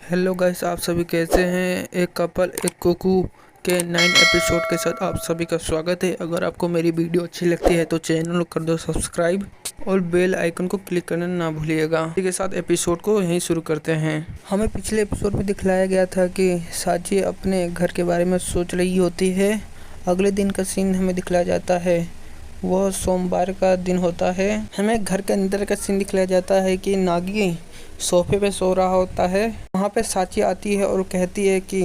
Hello guys, आप सभी कैसे हैं। एक कपल एक कुकू के 9 एपिसोड के साथ आप सभी का स्वागत है। अगर आपको मेरी वीडियो अच्छी लगती है तो चैनल को कर दो सब्सक्राइब और बेल आइकन को क्लिक करना ना भूलिएगा। इसी के साथ एपिसोड को यहीं शुरू करते हैं। हमें पिछले एपिसोड में दिखलाया गया था कि साची अपने घर के बारे में सोच रही होती है। अगले दिन का सीन हमें दिखलाया जाता है, वह सोमवार का दिन होता है। हमें घर के अंदर का सीन दिखलाया जाता है कि नागी सोफे पे सो रहा होता है। वहाँ पे साची आती है और कहती है कि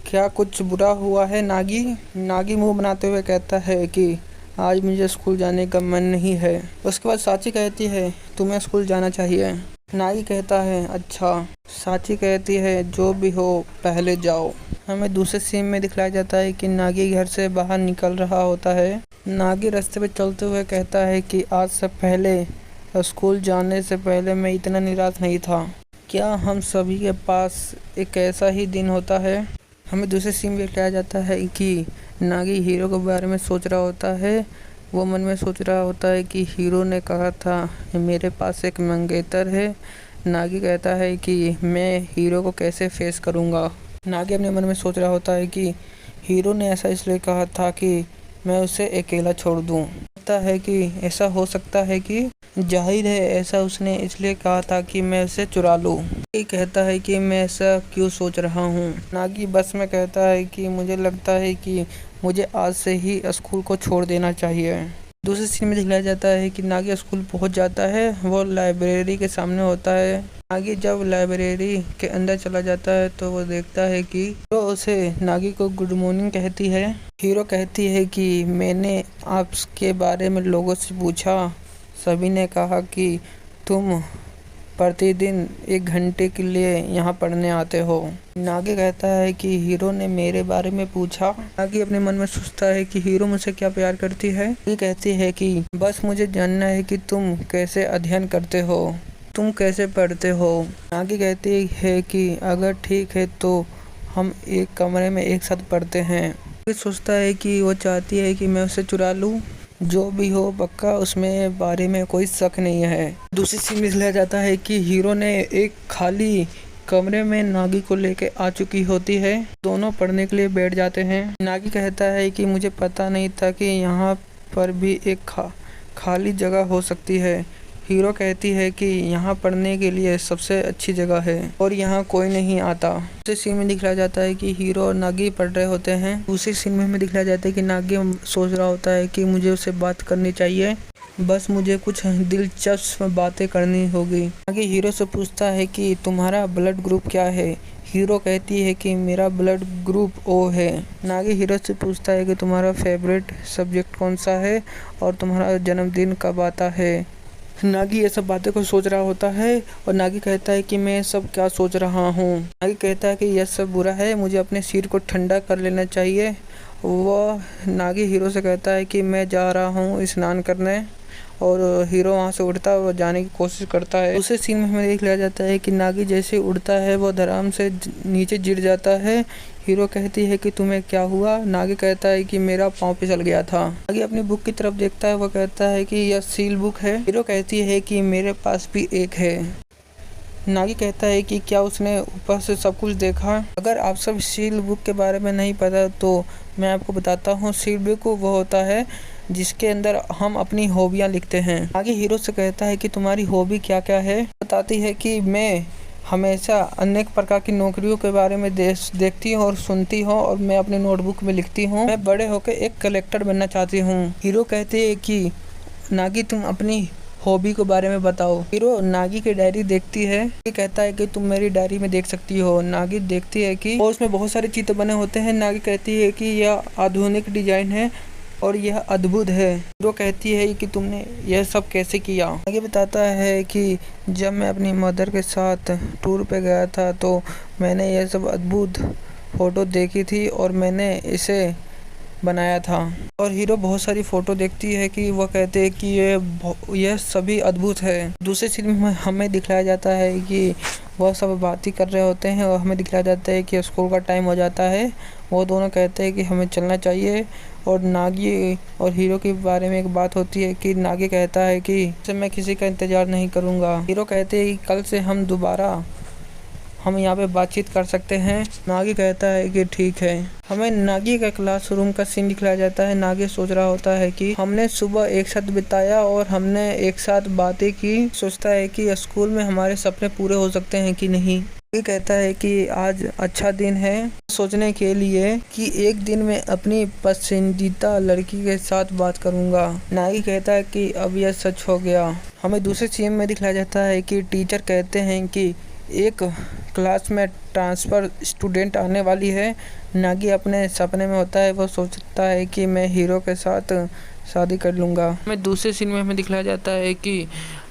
क्या कुछ बुरा हुआ है। नागी मुंह बनाते हुए कहता है कि आज मुझे स्कूल जाने का मन नहीं है। उसके बाद साची कहती है तुम्हें स्कूल जाना चाहिए। नागी कहता है अच्छा। साची कहती है जो भी हो पहले जाओ। हमें दूसरे सीन में दिखलाया जाता है कि नागी घर से बाहर निकल रहा होता है। नागी रास्ते पे चलते हुए कहता है कि आज से पहले स्कूल जाने से पहले मैं इतना निराश नहीं था। क्या हम सभी के पास एक ऐसा ही दिन होता है। हमें दूसरे सीन में दिखाया जाता है कि नागी हीरो के बारे में सोच रहा होता है। वो मन में सोच रहा होता है कि हीरो ने कहा था मेरे पास एक मंगेतर है। नागी कहता है कि मैं हीरो को कैसे फेस करूँगा। नागी अपने मन में सोच रहा होता है कि हीरो ने ऐसा इसलिए कहा था कि मैं उसे अकेला छोड़ दूँ। लगता है कि ऐसा हो सकता है कि जाहिर है ऐसा उसने इसलिए कहा था कि मैं उसे चुरा लूँ। ये कहता है कि मैं ऐसा क्यों सोच रहा हूँ। नागी बस में कहता है कि मुझे लगता है कि मुझे आज से ही स्कूल को छोड़ देना चाहिए। दूसरे सीन में दिखाया जाता है कि नागी स्कूल पहुँच जाता है। वो लाइब्रेरी के सामने होता है। नागी जब लाइब्रेरी के अंदर चला जाता है तो वो देखता है कि हीरो उसे नागी को गुड मॉर्निंग कहती है। हीरो कहती है कि मैंने आपके बारे में लोगों से पूछा, सभी ने कहा कि तुम प्रतिदिन 1 घंटे के लिए यहाँ पढ़ने आते हो। नागी कहता है कि हीरो ने मेरे बारे में पूछा। नागी अपने मन में सोचता है कि हीरो मुझसे क्या प्यार करती है। नागी कहती है कि बस मुझे जानना है कि तुम कैसे अध्ययन करते हो, तुम कैसे पढ़ते हो। नागी कहती है कि अगर ठीक है तो हम एक कमरे में एक साथ पढ़ते हैं। नागी सोचता है कि वो चाहती है कि मैं उसे चुरा लूँ। जो भी हो पक्का उसमें बारे में कोई शक नहीं है। दूसरी सीन में दिखाया जाता है कि हीरो ने एक खाली कमरे में नागी को लेके आ चुकी होती है। दोनों पढ़ने के लिए बैठ जाते हैं। नागी कहता है कि मुझे पता नहीं था कि यहाँ पर भी एक खाली जगह हो सकती है। हीरो कहती है कि यहाँ पढ़ने के लिए सबसे अच्छी जगह है और यहाँ कोई नहीं आता। दूसरे सीन में दिखाया जाता है कि हीरो और नागी पढ़ रहे होते हैं। दूसरे सीन में हमें दिखाया जाता है कि नागी सोच रहा होता है कि मुझे उससे बात करनी चाहिए, बस मुझे कुछ दिलचस्प बातें करनी होगी। नागी हीरो से पूछता है कि तुम्हारा ब्लड ग्रुप क्या है। हीरो कहती है कि मेरा ब्लड ग्रुप ओ है। नागी हीरो से पूछता है कि तुम्हारा फेवरेट सब्जेक्ट कौन सा है और तुम्हारा जन्मदिन कब आता है। नागी ये सब बातें को सोच रहा होता है और नागी कहता है कि मैं सब क्या सोच रहा हूँ। नागी कहता है कि यह सब बुरा है, मुझे अपने सिर को ठंडा कर लेना चाहिए। वह नागी हीरो से कहता है कि मैं जा रहा हूँ स्नान करने और हीरो वहाँ से उड़ता है और जाने की कोशिश करता है। उसे सीन में हमें देख लिया जाता है कि नागी जैसे उड़ता है वो धड़ाम से नीचे गिर जाता है। हीरो कहती है कि तुम्हें क्या हुआ। नागी कहता है कि मेरा पाँव फिसल गया था। नागी अपनी बुक की तरफ देखता है, वो कहता है कि यह सील बुक है। हीरो कहती है कि मेरे पास भी एक है। नागी कहता है कि क्या उसने ऊपर से सब कुछ देखा। अगर आप सब सील बुक के बारे में नहीं पता तो मैं आपको बताता हूँ। सील बुक वो होता है जिसके अंदर हम अपनी हॉबियाँ लिखते हैं। नागी हीरो से कहता है कि तुम्हारी हॉबी क्या क्या है। बताती है कि मैं हमेशा अनेक प्रकार की नौकरियों के बारे में देखती हूँ और सुनती हूँ और मैं अपने नोटबुक में लिखती हूँ। मैं बड़े होकर एक कलेक्टर बनना चाहती हूँ। हीरो कहते हैं कि नागी तुम अपनी हॉबी के बारे में बताओ। हीरो नागी की डायरी देखती है। ये कहता है कि तुम मेरी डायरी में देख सकती हो। नागी देखती है कि उसमें बहुत सारे चित्र बने होते हैं। नागी कहती है कि यह आधुनिक डिजाइन है और यह अद्भुत है। हीरो कहती है कि तुमने यह सब कैसे किया। आगे बताता है कि जब मैं अपनी मदर के साथ टूर पे गया था तो मैंने यह सब अद्भुत फ़ोटो देखी थी और मैंने इसे बनाया था। और हीरो बहुत सारी फ़ोटो देखती है कि वह कहते हैं कि यह सभी अद्भुत है। दूसरे सीन में हमें दिखाया जाता है कि वह सब बातें कर रहे होते हैं और हमें दिखाया जाता है कि स्कूल का टाइम हो जाता है। वो दोनों कहते हैं कि हमें चलना चाहिए और नागी और हीरो के बारे में एक बात होती है कि नागी कहता है कि मैं किसी का इंतज़ार नहीं करूँगा। हीरो कहते हैं कि कल से हम दोबारा हम यहाँ पे बातचीत कर सकते हैं। नागी कहता है कि ठीक है। हमें नागी का क्लासरूम का सीन दिखलाया जाता है। नागी सोच रहा होता है कि हमने सुबह एक साथ बिताया और हमने एक साथ बातें की। सोचता है कि स्कूल में हमारे सपने पूरे हो सकते हैं कि नहीं। नागी कहता है कि आज अच्छा दिन है सोचने के लिए कि एक दिन मैं अपनी पसंदीदा लड़की के साथ बात करूंगा। नागी कहता है कि अब यह सच हो गया। हमें दूसरे सीन में दिखाया जाता है कि टीचर कहते हैं कि एक क्लास में ट्रांसफ़र स्टूडेंट आने वाली है। नागी अपने सपने में होता है। वो सोचता है कि मैं हीरो के साथ शादी कर लूँगा। हमें दूसरे सीन में हमें दिखलाया जाता है कि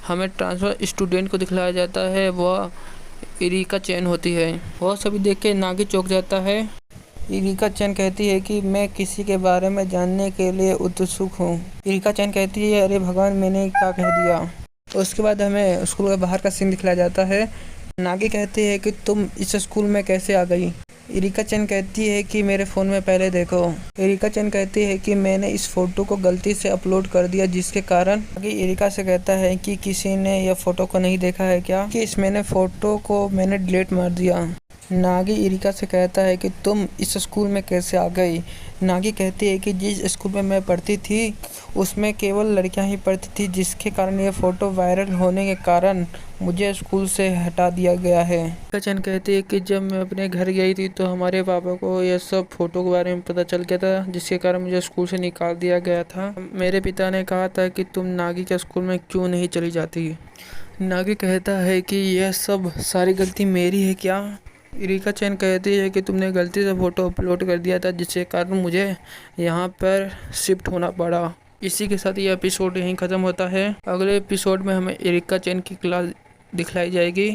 हमें ट्रांसफ़र स्टूडेंट को दिखलाया जाता है। वह इरिका चैन होती है। वह सभी देख के नागी चौंक जाता है। इरिका चैन कहती है कि मैं किसी के बारे में जानने के लिए उत्सुक हूँ। इरिका चैन कहती है, अरे भगवान, मैंने क्या कह दिया। उसके बाद हमें स्कूल के बाहर का सीन दिखलाया जाता है। नागी कहती है कि तुम इस स्कूल में कैसे आ गई। इरिका चैन कहती है कि मेरे फ़ोन में पहले देखो। इरिका चैन कहती है कि मैंने इस फ़ोटो को गलती से अपलोड कर दिया, जिसके कारण नागी इरिका से कहता है कि किसी ने यह फ़ोटो को नहीं देखा है क्या, कि मैंने फ़ोटो को डिलीट मार दिया। नागी इरिका से कहता है कि तुम इस स्कूल में कैसे आ गई। नागी कहती है कि जिस स्कूल में मैं पढ़ती थी उसमें केवल लड़कियां ही पढ़ती थी, जिसके कारण ये फ़ोटो वायरल होने के कारण मुझे स्कूल से हटा दिया गया है। कचन कहती है कि जब मैं अपने घर गई थी तो हमारे पापा को यह सब फ़ोटो के बारे में पता चल गया था, जिसके कारण मुझे स्कूल से निकाल दिया गया था। मेरे पिता ने कहा था कि तुम नागी के स्कूल में क्यों नहीं चली जाती। नागी कहता है कि यह सब सारी गलती मेरी है क्या। इरिका चैन कहती है कि तुमने गलती से फ़ोटो अपलोड कर दिया था, जिसके कारण मुझे यहाँ पर शिफ्ट होना पड़ा। इसी के साथ ये एपिसोड यहीं ख़त्म होता है। अगले एपिसोड में हमें इरिका चैन की क्लास दिखलाई जाएगी।